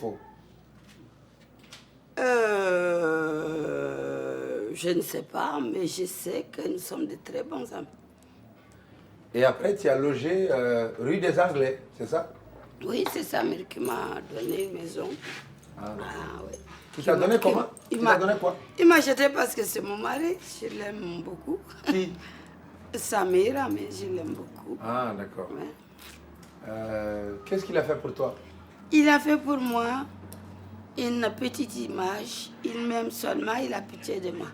faux? Je ne sais pas, mais je sais que nous sommes de très bons amis. Et après, tu as logé rue des Anglais, c'est ça? Oui, c'est sa mère qui m'a donné une maison. Ah, oui. Qui t'a donné comment? Il t'a donné quoi? Il m'a jeté parce que c'est mon mari. Je l'aime beaucoup. Qui? Sa mère, mais je l'aime beaucoup. Ah, d'accord. Ouais. Qu'est-ce qu'il a fait pour toi? Il a fait pour moi une petite image. Il m'aime seulement, il a pitié de moi.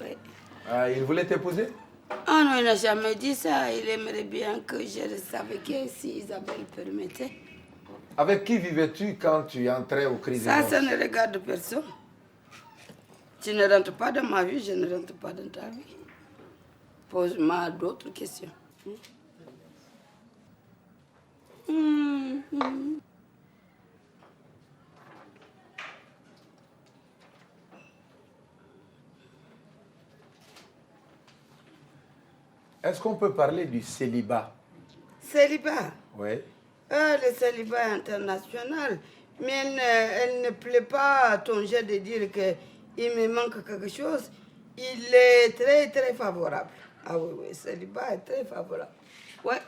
Oui. Il voulait t'épouser? Ah non, il n'a jamais dit ça. Il aimerait bien que je reste avec elle si Isabelle permettait. Avec qui vivais-tu quand tu entrais au Crazy Horse? Ça ne regarde personne. Tu ne rentres pas dans ma vie, je ne rentre pas dans ta vie. Pose-moi d'autres questions. Est-ce qu'on peut parler du célibat? Célibat? Oui. Le célibat international. Mais elle ne plaît pas à ton jet de dire qu'il me manque quelque chose. Il est très, très favorable. Ah oui, le célibat est très favorable. Ouais.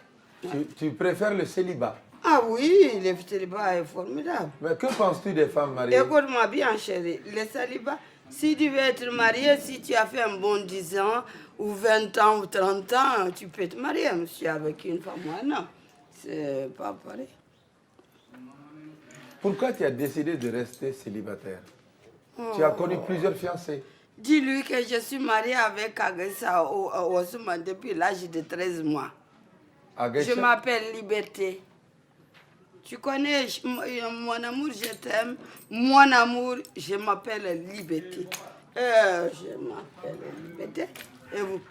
Tu préfères le célibat? Ah oui, le célibat est formidable. Mais que penses-tu des femmes mariées? Écoute-moi bien, chérie. Le célibat, si tu veux être marié, si tu as fait un bon 10 ans, ou 20 ans, ou 30 ans, tu peux te marier, monsieur, avec une femme ou un homme. C'est pas pareil. Pourquoi tu as décidé de rester célibataire? Tu as connu plusieurs fiancés. Dis-lui que je suis mariée avec Agessa Ousmane depuis l'âge de 13 mois. Aguesha? Je m'appelle Liberté. Tu connais, mon amour, je t'aime. Mon amour, je m'appelle Liberté. Je m'appelle Liberté. Et vous?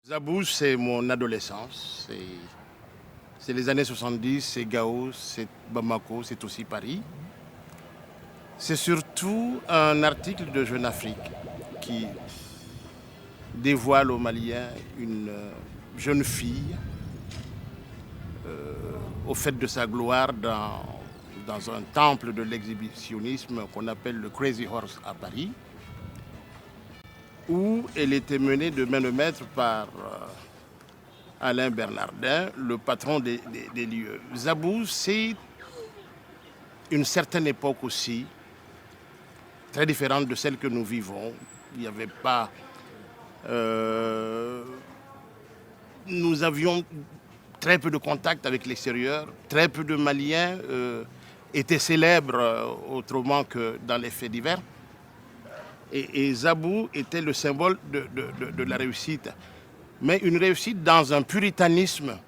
Zabou, c'est mon adolescence. C'est les années 70, c'est Gao, c'est Bamako, c'est aussi Paris. C'est surtout un article de Jeune Afrique qui dévoile aux Maliens une jeune fille au fait de sa gloire dans un temple de l'exhibitionnisme qu'on appelle le Crazy Horse à Paris, où elle était menée de main de maître par Alain Bernardin, le patron des lieux. Zabou, c'est une certaine époque aussi, très différente de celle que nous vivons. Il n'y avait pas... nous avions très peu de contact avec l'extérieur, très peu de Maliens étaient célèbres autrement que dans les faits divers. Et Zabou était le symbole de la réussite. Mais une réussite dans un puritanisme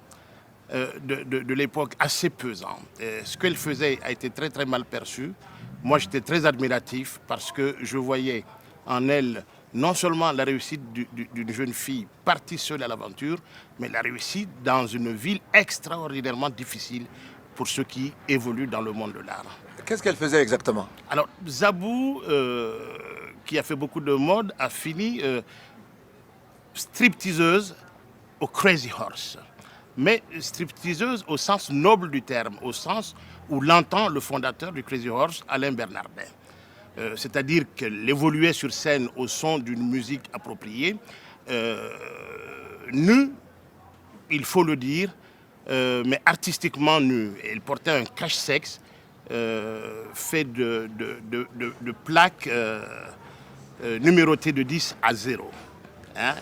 de l'époque assez pesant. Ce qu'elle faisait a été très très mal perçu. Moi j'étais très admiratif parce que je voyais en elle non seulement la réussite d'une jeune fille partie seule à l'aventure, mais la réussite dans une ville extraordinairement difficile pour ceux qui évoluent dans le monde de l'art. Qu'est-ce qu'elle faisait exactement? Alors Zabou, qui a fait beaucoup de mode, a fini stripteaseuse au Crazy Horse. Mais stripteaseuse au sens noble du terme, au sens où l'entend le fondateur du Crazy Horse, Alain Bernardin. C'est-à-dire qu'elle évoluait sur scène au son d'une musique appropriée, nue, il faut le dire, mais artistiquement nue. Elle portait un cache-sexe fait de plaques numérotées de 10 à 0. Hein?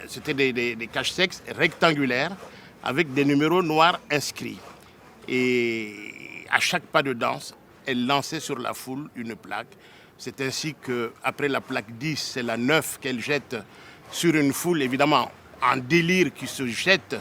C'était des cache-sexes rectangulaires avec des numéros noirs inscrits. Et à chaque pas de danse, elle lançait sur la foule une plaque. C'est ainsi qu'après la plaque 10, c'est la 9 qu'elle jette sur une foule, évidemment en délire, qui se jette